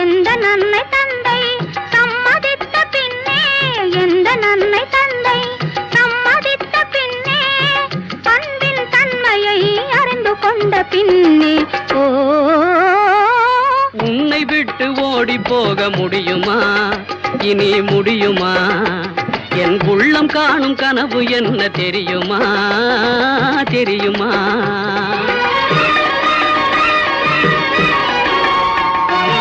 எந்த நன்மை தந்தை சம்மதித்த பின்னே எந்த நன்மை தந்தை சம்மதித்த பின்னே அன்பின் தன்மையை அறிந்து கொண்ட பின்னே ஓ உன்னை விட்டு ஓடி போக முடியுமா இனி முடியுமா என் உள்ளம் காணும் கனவு என்ன தெரியுமா தெரியுமா